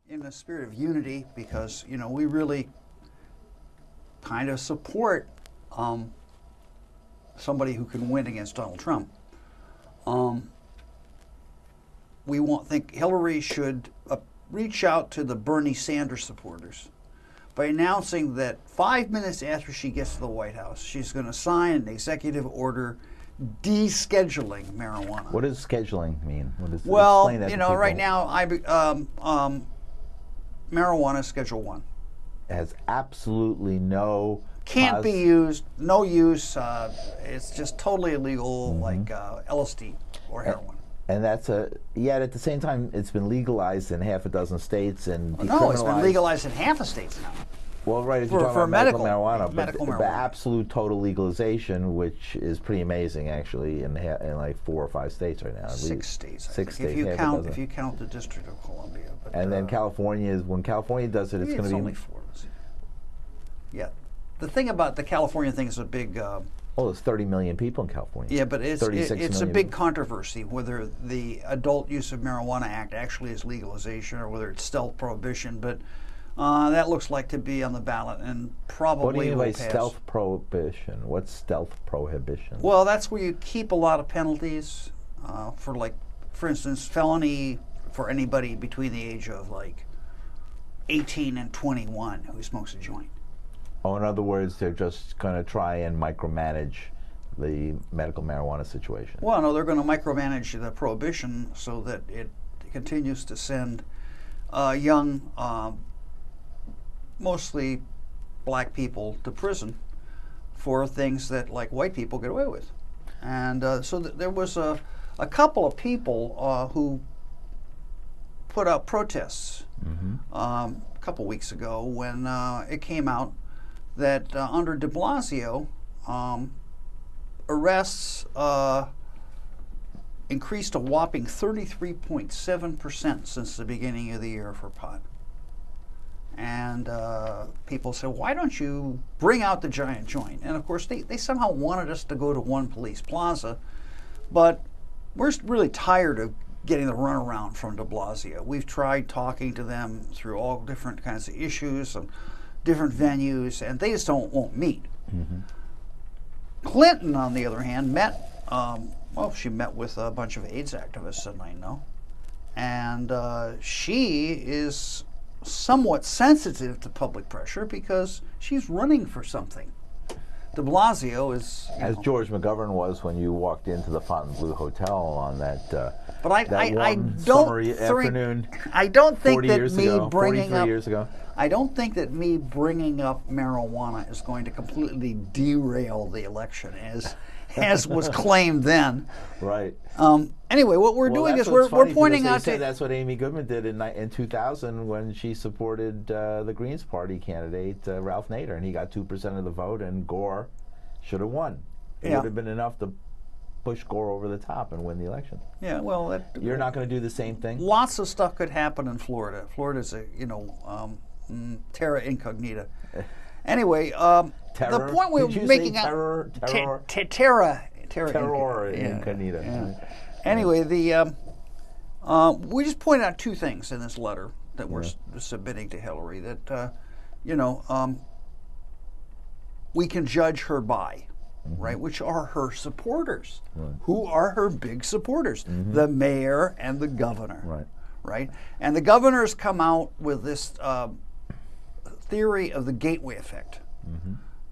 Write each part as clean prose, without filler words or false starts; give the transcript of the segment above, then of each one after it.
in a spirit of unity, because we really kind of support somebody who can win against Donald Trump. We think Hillary should reach out to the Bernie Sanders supporters by announcing that 5 minutes after she gets to the White House, she's going to sign an executive order de-scheduling marijuana. What does scheduling mean? Well, right now, marijuana is Schedule 1. Has absolutely no... Can't be used, no use. It's just totally illegal, like LSD or heroin. And that's yet at the same time, it's been legalized in half a dozen states and decriminalized. No, it's been legalized in half of states now. Well, right, if you're talking about medical marijuana, medical but marijuana. The absolute total legalization, which is pretty amazing, actually, in like 4 or 5 states right now. 6 states. Six states. If you count the District of Columbia. But, and then California when California does it, it's going to be only 4. Yeah, the thing about the California thing is a big. There's 30 million people in California. Yeah, but it's a big people. controversy whether the Adult Use of Marijuana Act actually is legalization or whether it's stealth prohibition. But that looks like to be on the ballot and probably What do you mean by pass. stealth prohibition? What's stealth prohibition? Well, that's where you keep a lot of penalties for instance, felony for anybody between the age of 18 and 21 who smokes a joint. Oh, in other words, they're just going to try and micromanage the medical marijuana situation. Well, no, they're going to micromanage the prohibition so that it continues to send young, mostly black people to prison for things that white people get away with. And so there was a couple of people who put out protests a couple weeks ago when it came out that under de Blasio, arrests increased a whopping 33.7% since the beginning of the year for pot. And people said, why don't you bring out the giant joint? And of course, they somehow wanted us to go to One Police Plaza, but we're really tired of getting the runaround from de Blasio. We've tried talking to them through all different kinds of issues and different venues, and they just won't meet. Clinton, on the other hand, met, she met with a bunch of AIDS activists, and I know, and she is somewhat sensitive to public pressure because she's running for something. De Blasio is... As George McGovern was when you walked into the Fontainebleau Hotel on that but I don't think that me bringing up 43 years ago. I don't think that me bringing up marijuana is going to completely derail the election, as was claimed then. Right. Anyway, what we're doing is we're pointing out to... That's what Amy Goodman did in 2000 when she supported the Greens Party candidate, Ralph Nader, and he got 2% of the vote, and Gore should have won. It would have been enough to push Gore over the top and win the election. Yeah, well... You're not going to do the same thing? Lots of stuff could happen in Florida. Florida's a, terra incognita. Anyway, the point we were making out... Terra incognita. Yeah. Anyway, we just pointed out 2 things in this letter that we're submitting to Hillary that, we can judge her by, right? Which are her supporters. Right. Who are her big supporters? The mayor and the governor. Right. Right? And the governor's come out with this theory of the gateway effect.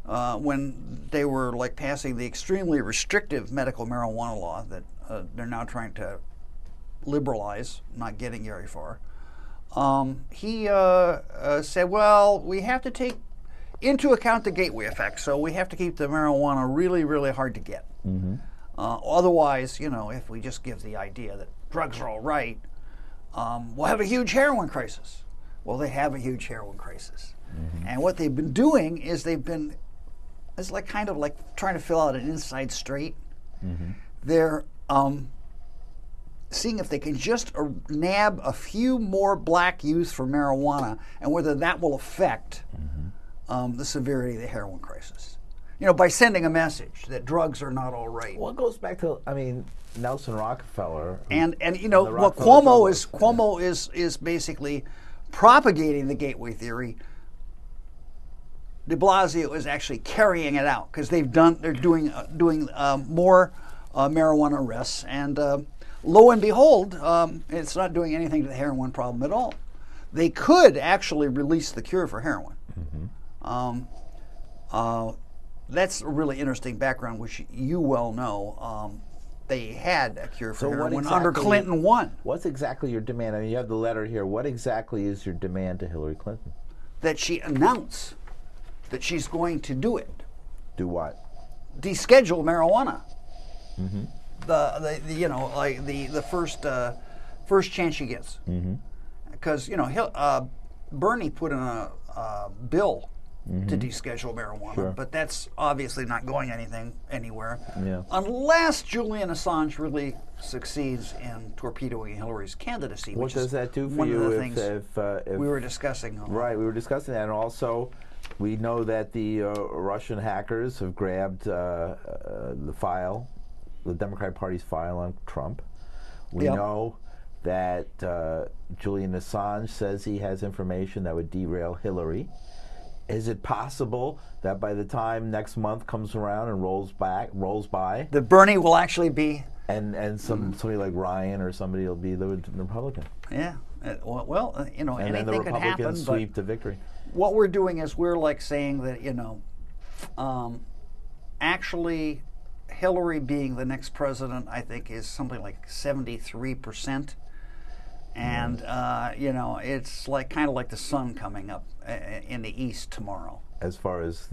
When they were passing the extremely restrictive medical marijuana law that they're now trying to liberalize, not getting very far, he said, well, we have to take into account the gateway effect, so we have to keep the marijuana really, really hard to get. Otherwise, if we just give the idea that drugs are all right, we'll have a huge heroin crisis. Well, they have a huge heroin crisis. And what they've been doing is it's kind of like trying to fill out an inside straight. They're seeing if they can just nab a few more black youth for marijuana and whether that will affect the severity of the heroin crisis. By sending a message that drugs are not all right. Well, it goes back to, Nelson Rockefeller. And what Cuomo is basically propagating the gateway theory, de Blasio is actually carrying it out because they're doing more marijuana arrests, and lo and behold, it's not doing anything to the heroin problem at all. They could actually release the cure for heroin. That's a really interesting background, which you well know. They had a cure for heroin under Clinton 1. What's exactly your demand? I mean, you have the letter here. What exactly is your demand to Hillary Clinton? That she announce that she's going to do it. Do what? Deschedule marijuana. The first chance she gets. Because Bernie put in a bill to deschedule marijuana, but that's obviously not going anywhere unless Julian Assange really succeeds in torpedoing Hillary's candidacy. What does that do for one you? Of the things we were discussing. Right, we were discussing that, and also we know that the Russian hackers have grabbed the file, the Democratic Party's file on Trump. We know that Julian Assange says he has information that would derail Hillary. Is it possible that by the time next month comes around and rolls by, that Bernie will actually be, and somebody like Ryan or somebody will be the Republican? Yeah. Well, and anything then the could happen. Republicans sweep to victory. What we're doing is we're like saying that actually Hillary being the next president, I think, is something like 73%. And it's like kind of like the sun coming up in the east tomorrow. As far as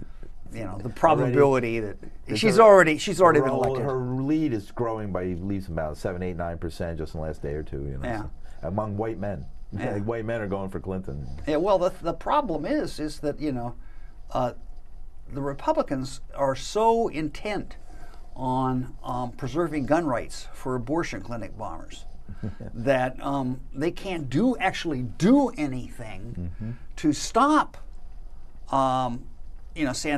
the probability that she's already been elected. Her lead is growing by leaps about 7, 8, 9% just in the last day or two. So, among white men. White men are going for Clinton. Yeah. Well, the problem is that the Republicans are so intent on preserving gun rights for abortion clinic bombers. That they can't actually do anything to stop, San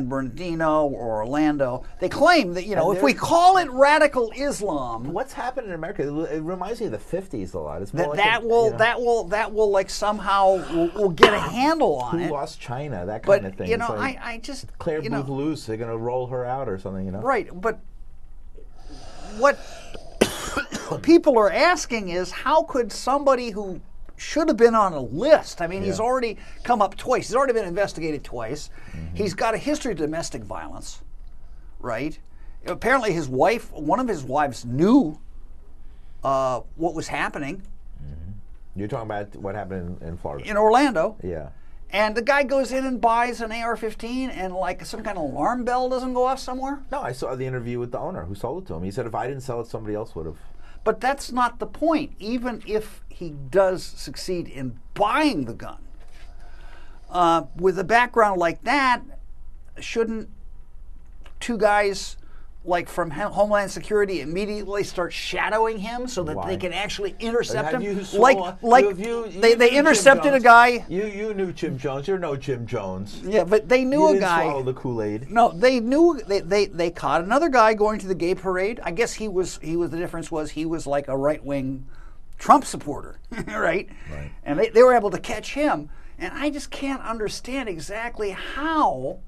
Bernardino or Orlando. They claim that if we call it radical Islam, what's happened in America? It reminds me of the '50s a lot. It's more that will like somehow we'll get a handle on it. Who lost China? That kind of thing. I just Claire Booth Luce. They're going to roll her out or something. Right, but what people are asking is, how could somebody who should have been on a list, I mean, he's already come up twice, he's already been investigated twice, he's got a history of domestic violence, right? Apparently one of his wives knew what was happening. You're talking about what happened in Florida? In Orlando. Yeah. And the guy goes in and buys an AR-15 and like some kind of alarm bell doesn't go off somewhere? No, I saw the interview with the owner who sold it to him. He said if I didn't sell it, somebody else would have. But that's not the point. Even if he does succeed in buying the gun, with a background like that, shouldn't two guys like from Homeland Security immediately start shadowing him so that they can actually intercept him? They intercepted a guy. You knew Jim Jones. You're no Jim Jones. Yeah, but they knew a guy. You didn't swallow the Kool-Aid. No, they knew they caught another guy going to the gay parade. I guess he was the difference was he was like a right-wing Trump supporter, right? And they were able to catch him. And I just can't understand exactly how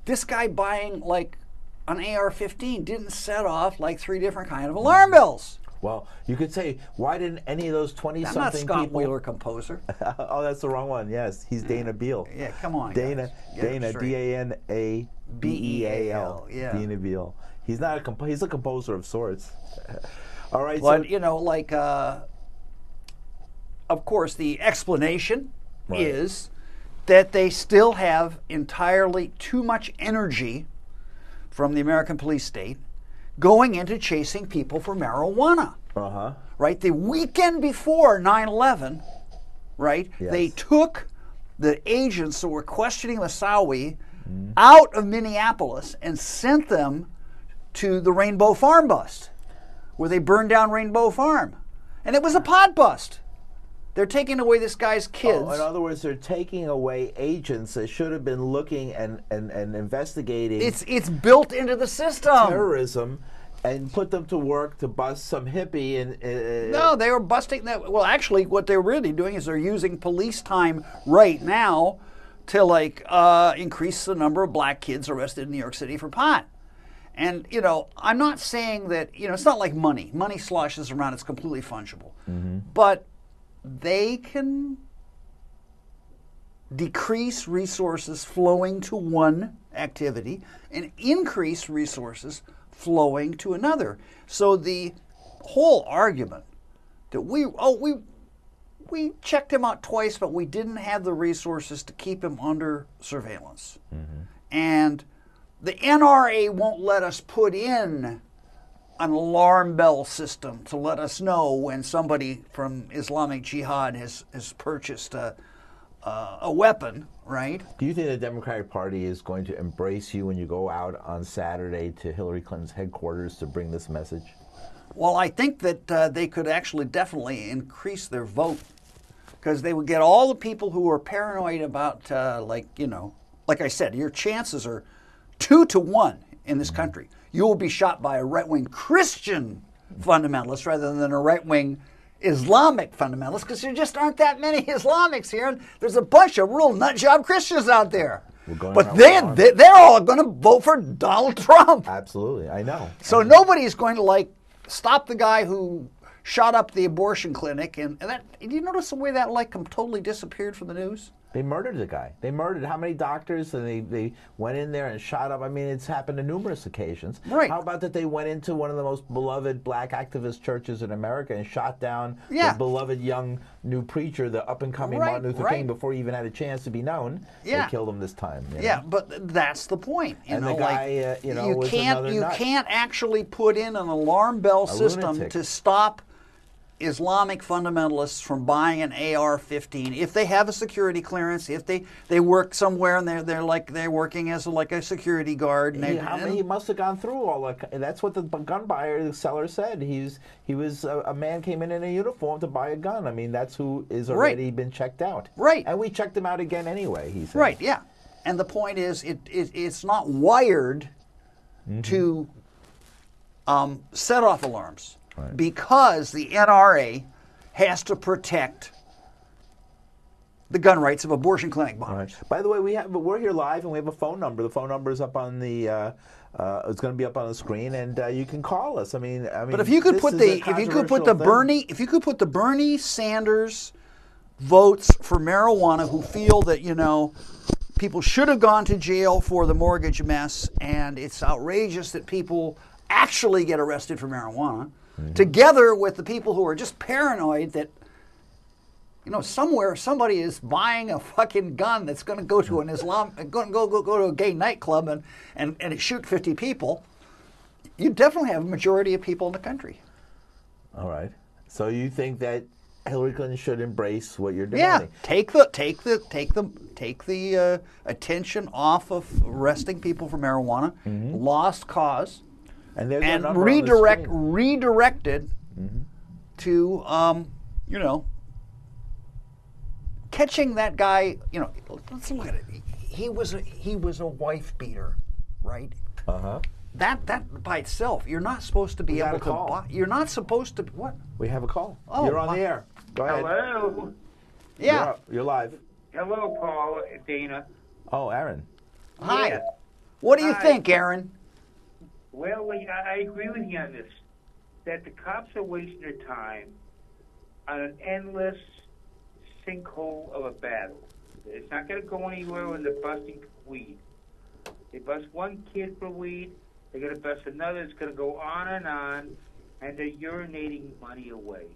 this guy buying like an AR-15 didn't set off like 3 different kind of alarm bells. Well, you could say, why didn't any of those 20-something people... I'm not Scott people... Wheeler, composer. Oh, that's the wrong one. Yes, he's Dana Beal. Yeah, come on, Dana, D-A-N-A-B-E-A-L. Yeah. Dana Beal. He's not he's a composer of sorts. All right. But, of course, the explanation is that they still have entirely too much energy from the American police state going into chasing people for marijuana. Right? The weekend before 9/11, right? Yes. They took the agents that were questioning Moussaoui out of Minneapolis and sent them to the Rainbow Farm bust, where they burned down Rainbow Farm. And it was a pot bust. They're taking away this guy's kids. Oh, in other words, they're taking away agents that should have been looking and investigating. It's built into the system. Terrorism and put them to work to bust some hippie and no, they were busting that. Well, actually, what they're really doing is they're using police time right now to increase the number of black kids arrested in New York City for pot. And I'm not saying that it's not like money. Money sloshes around; it's completely fungible. Mm-hmm. But they can decrease resources flowing to one activity and increase resources flowing to another. So the whole argument that we checked him out twice, but we didn't have the resources to keep him under surveillance. Mm-hmm. And the NRA won't let us put in an alarm bell system to let us know when somebody from Islamic Jihad has purchased a weapon, right? Do you think the Democratic Party is going to embrace you when you go out on Saturday to Hillary Clinton's headquarters to bring this message? Well, I think that they could actually definitely increase their vote, because they would get all the people who are paranoid about, like I said, your chances are 2 to 1 in this country. You will be shot by a right-wing Christian fundamentalist rather than a right-wing Islamic fundamentalists, because there just aren't that many Islamics here, and there's a bunch of real nutjob Christians out there. But they're all going to vote for Donald Trump. Absolutely, I know. So nobody's going to stop the guy who shot up the abortion clinic, and that. Did you notice the way that totally disappeared from the news? They murdered the guy. They murdered how many doctors? And they went in there and shot up. I mean, it's happened on numerous occasions. Right. How about that they went into one of the most beloved black activist churches in America and shot down the beloved young new preacher, the up-and-coming Martin Luther King, before he even had a chance to be known. Yeah. They killed him this time. Yeah, but that's the point. The guy, you can't actually put in an alarm bell system to stop Islamic fundamentalists from buying an AR-15 if they have a security clearance, if they work somewhere and they're working as a security guard. He must have gone through all that. That's what the gun buyer, the seller, said. He was a man came in a uniform to buy a gun. I mean, that's who is already been checked out. Right. And we checked him out again anyway. He said. Right. Yeah. And the point is, it's not wired to set off alarms. Right. Because the NRA has to protect the gun rights of abortion clinic bombers. Right. By the way, we're here live and we have a phone number. The phone number is up on the. It's going to be up on the screen, and you can call us. I mean. But if you could put the Bernie Sanders votes for marijuana, who feel that people should have gone to jail for the mortgage mess, and it's outrageous that people actually get arrested for marijuana. Mm-hmm. Together with the people who are just paranoid that, somewhere somebody is buying a fucking gun that's going to go to going to go to a gay nightclub and shoot 50 people, you definitely have a majority of people in the country. All right. So you think that Hillary Clinton should embrace what you're doing? Yeah. Take the attention off of arresting people for marijuana, lost cause. And redirected to, catching that guy. Let's look at it. He was a wife beater, right? That by itself, you're not supposed to be able to buy. You're not supposed to. What? We have a call. Oh, you're on the air. Go ahead. Hello. Yeah. You're live. Hello, Paul. Dana. Oh, Aaron. Hi. Yeah. What do you think, Aaron? Well, I agree with you on this, that the cops are wasting their time on an endless sinkhole of a battle. It's not going to go anywhere when they're busting weed. They bust one kid for weed, they're going to bust another, it's going to go on, and they're urinating money away.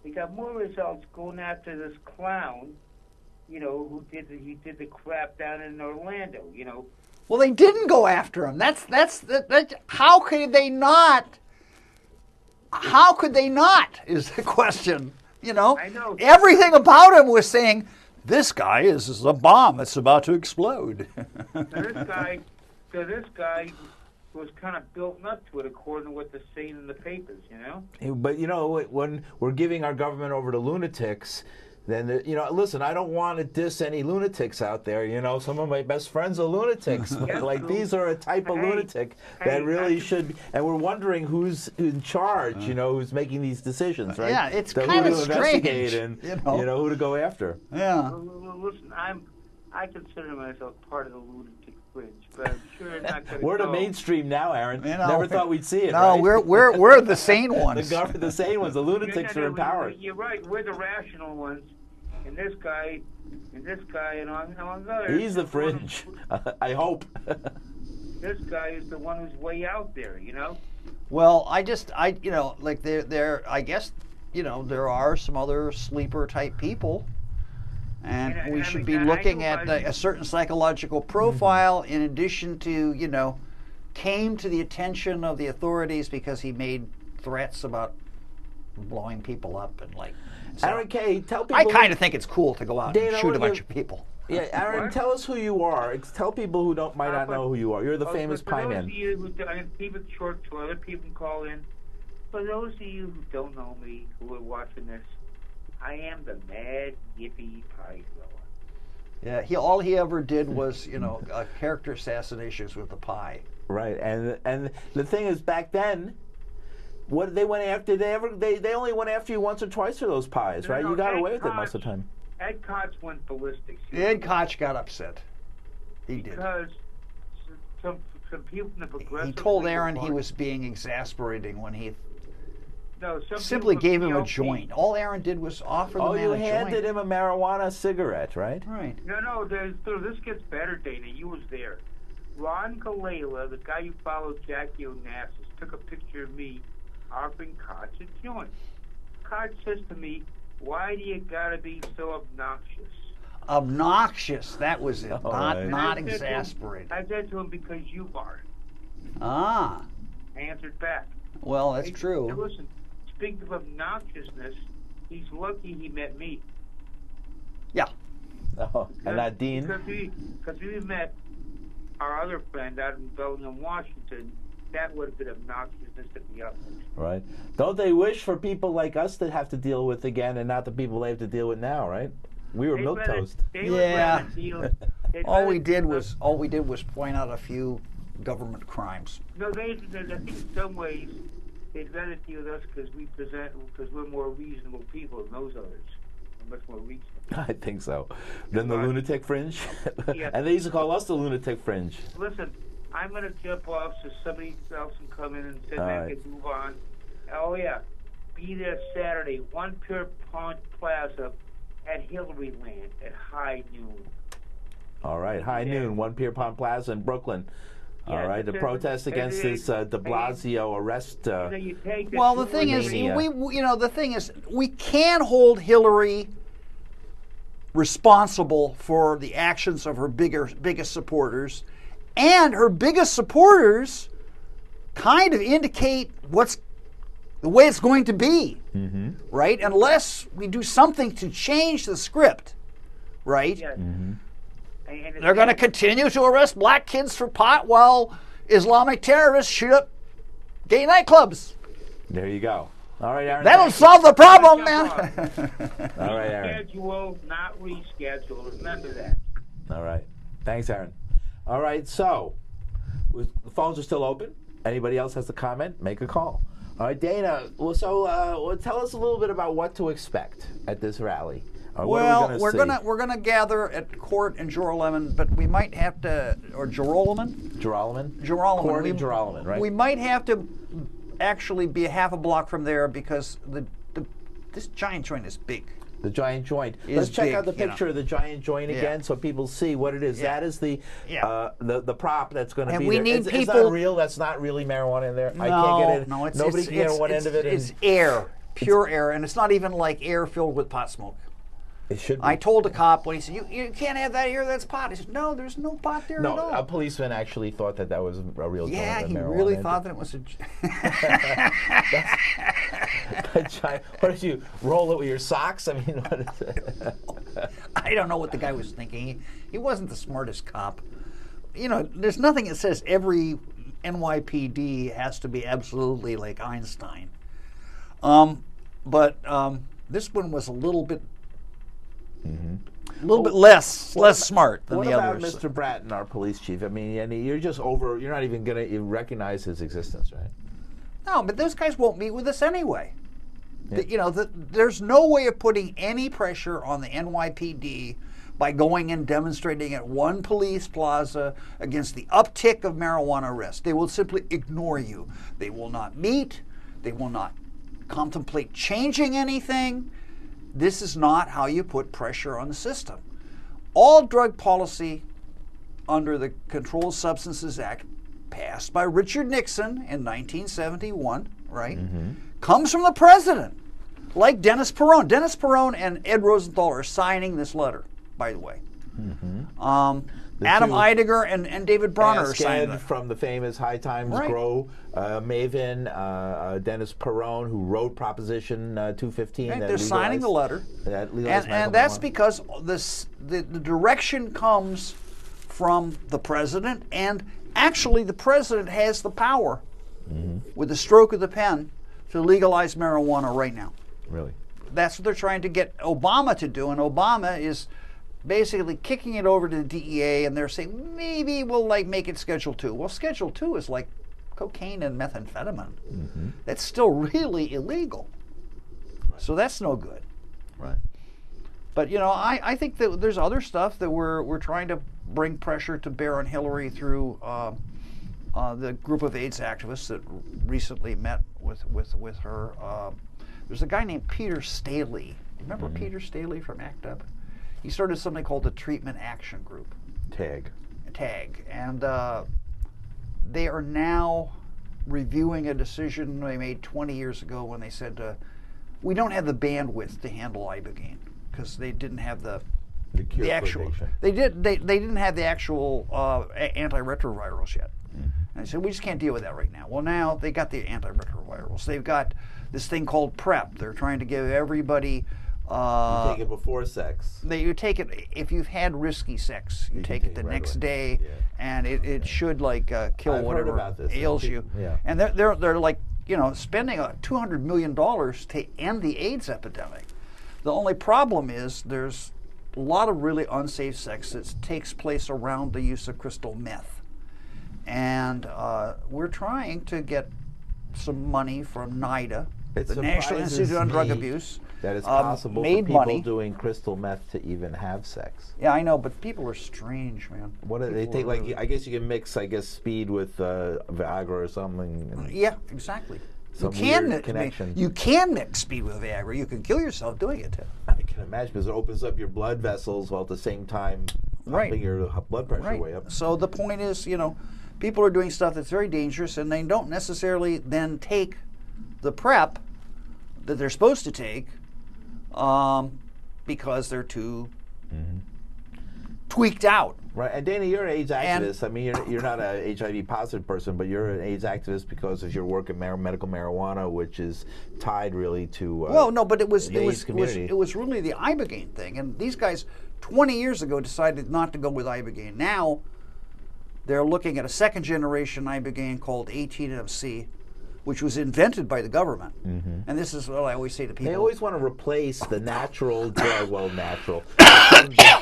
They got more results going after this clown, who did the crap down in Orlando, Well, they didn't go after him. That's how could they not? How could they not? Is the question. I know. Everything about him was saying, this guy is a bomb that's about to explode. This guy was kind of built up to it, according to what they're saying in the papers. But when we're giving our government over to lunatics, then listen, I don't want to diss any lunatics out there. Some of my best friends are lunatics. But like these are a type of lunatic that really should. And we're wondering who's in charge. Who's making these decisions, right? Yeah, it's so kind who of to strange. investigate and who to go after. Yeah. Well, listen, I consider myself part of the lunatic fringe, but I'm sure not going to. We're the mainstream now, Aaron. You know, Never thought we'd see it. No, right? we're the sane ones. the sane ones. The lunatics are in power. You're right. We're the rational ones, and this guy, and on the other. He's the fringe. I hope. This guy is the one who's way out there. Well, I guess there are some other sleeper type people. And we should be looking at a certain psychological profile in addition to, came to the attention of the authorities because he made threats about blowing people up and So Aaron K., tell people. I kind of think it's cool to go out and shoot a bunch of people. Yeah, Aaron, tell us who you are. Tell people who might not know who you are. You're the famous pie man. For those of you who keep it short so other people can call in, for those of you who don't know me, who are watching this, I am the mad yippee pie thrower. Yeah, all he ever did was, character assassinations with the pie. Right, and the thing is, back then, what they went after, they only went after you once or twice for those pies, right? You got away with it most of the time. Ed Koch went ballistic. Ed Koch got upset. He did. Because some people from the progressive. He told Aaron he was being exasperating when he No, simply gave him a joint. All Aaron did was offer the man a joint. Oh, you handed him a marijuana cigarette, right? Right. No, this gets better, Dana. You was there. Ron Gallela, the guy who followed Jackie Onassis, took a picture of me offering Koch a joint. Koch says to me, "Why do you gotta be so obnoxious?" Obnoxious, that was it. Not I exasperated. I said to him, "Because you are." Ah. I answered back. Well, that's Hey, true. Listen, speaking of obnoxiousness, he's lucky he met me. Yeah. Oh, and not Dean? Because we met our other friend out in Bellingham, Washington. That would have been obnoxiousness at the utmost. Right. Don't they wish for people like us to have to deal with again and not the people they have to deal with now, right? We were milquetoast. Yeah. All we did was point out a few government crimes. No, I think in some ways they'd rather deal with us because we're more reasonable people than those others. We're much more reasonable. I think so. Then the lunatic fringe? Yeah. And they used to call us the lunatic fringe. Listen, I'm going to jump off so somebody else can come in and then I can move on. Oh, yeah. Be there Saturday, 1 Pierpont Plaza at Hillary Land at high noon. All right, high noon, 1 Pierpont Plaza in Brooklyn. All right, the protest against this de Blasio arrest. Well, the thing is, we can hold Hillary responsible for the actions of her biggest supporters, and her biggest supporters kind of indicate what's the way it's going to be, right? Unless we do something to change the script, right? Yes. They're going to continue to arrest black kids for pot while Islamic terrorists shoot up gay nightclubs. There you go. All right, Aaron. That'll solve the problem, man. All right, Aaron. Reschedule, not reschedule. Remember that. All right. Thanks, Aaron. All right, so the phones are still open. Anybody else has a comment, make a call. All right, Dana, so tell us a little bit about what to expect at this rally. Well, we're gonna gather at court in Joralemon, but we might have to, or Joralemon? Joralemon. Court in Joralemon, right? We might have to actually be a half a block from there because this giant joint is big. The giant joint. Let's check out the picture of the giant joint again so people see what it is. Yeah. That is the prop that's going to be there. Need people. It's not real. That's not really marijuana in there. No, I can't get it. No, Nobody can get one end of it. It's air, pure air, and it's not even like air filled with pot smoke. It should be. I told the cop when he said, you can't have that here, that's pot. He said, no, there's no pot there at all. No, a policeman actually thought that was a real joint of marijuana. Yeah, he really thought that it was a... What did you, roll it with your socks? I mean, what is it? I don't know what the guy was thinking. He wasn't the smartest cop. There's nothing that says every NYPD has to be absolutely like Einstein. But this one was a little bit A little bit less smart than the others. What about Mr. Bratton, our police chief? I mean, you're just you're not even going to recognize his existence, right? No, but those guys won't meet with us anyway. Yeah. There's no way of putting any pressure on the NYPD by going and demonstrating at one police plaza against the uptick of marijuana arrests. They will simply ignore you. They will not meet. They will not contemplate changing anything. This is not how you put pressure on the system. All drug policy under the Controlled Substances Act, passed by Richard Nixon in 1971, right, comes from the president, like Dennis Perone. Dennis Perone and Ed Rosenthal are signing this letter, by the way. Adam Eidinger and David Bronner are signing it. From the famous High Times Grow Maven, Dennis Perone, who wrote Proposition 215. Right, they're signing the letter. And that's because the direction comes from the president, and actually the president has the power, with the stroke of the pen, to legalize marijuana right now. Really? That's what they're trying to get Obama to do, and Obama is basically kicking it over to the DEA, and they're saying maybe we'll make it Schedule 2. Well, Schedule 2 is like cocaine and methamphetamine. That's still really illegal. So that's no good. Right. But I think that there's other stuff that we're trying to bring pressure to bear on Hillary through the group of AIDS activists that recently met with her. There's a guy named Peter Staley. Remember Peter Staley from ACT UP? He started something called the Treatment Action Group. TAG. And they are now reviewing a decision they made 20 years ago when they said, we don't have the bandwidth to handle Ibogaine, because they didn't have the actual. They didn't have the actual antiretrovirals yet. And they said, we just can't deal with that right now. Well, now they got the antiretrovirals. They've got this thing called PrEP. They're trying to give everybody. You take it before sex. You take it if you've had risky sex. You take it the next day, and it should kill whatever ails you. Yeah. And they're spending $200 million to end the AIDS epidemic. The only problem is there's a lot of really unsafe sex that takes place around the use of crystal meth, and we're trying to get some money from NIDA, the National Institute on Drug Abuse. That it's possible for people doing crystal meth to even have sex. Yeah, I know, but people are strange, man. What do they take? I guess you can mix, speed with Viagra or something. Yeah, exactly. You can mix speed with Viagra. You can kill yourself doing it too. I can imagine, because it opens up your blood vessels while at the same time pumping your blood pressure way up. So the point is, people are doing stuff that's very dangerous, and they don't necessarily then take the PrEP that they're supposed to take because they're too tweaked out. Right, and Dana, you're an AIDS activist. I mean, you're not an HIV positive person, but you're an AIDS activist because of your work in medical marijuana, which is tied really to but it was really the Ibogaine thing, and these guys 20 years ago decided not to go with Ibogaine. Now they're looking at a second generation Ibogaine called 18MC, which was invented by the government. And this is what I always say to people. They always want to replace the natural drug,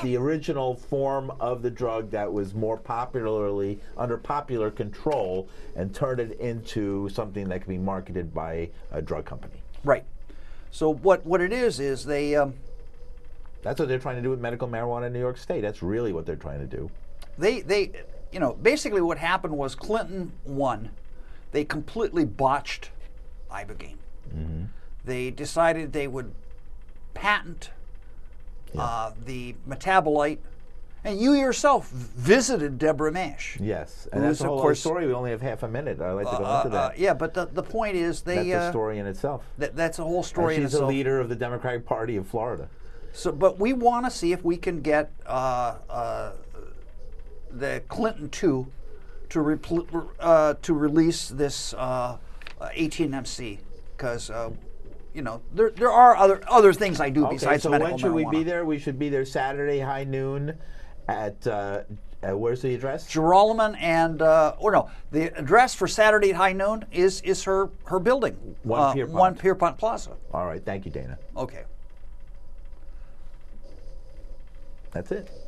the original form of the drug that was more popularly under popular control, and turn it into something that can be marketed by a drug company. Right. So what it is they... that's what they're trying to do with medical marijuana in New York State. That's really what they're trying to do. They basically what happened was Clinton won. They completely botched Ibogaine. They decided they would patent the metabolite, and you yourself visited Deborah Mash. Yes, and that's a whole other story. We only have half a minute. I'd like to go into that. Yeah, but the point is that's a story in itself. That's a whole story in itself. She's a leader of the Democratic Party of Florida. So, but we want to see if we can get the Clinton 2 to release this 18MC, because there are other things I do besides medical marijuana. When should we be there? We should be there Saturday, high noon, at where's the address? Gerolman and the address for Saturday at high noon is her building, One Pierpont Plaza. All right, thank you, Dana. Okay. That's it.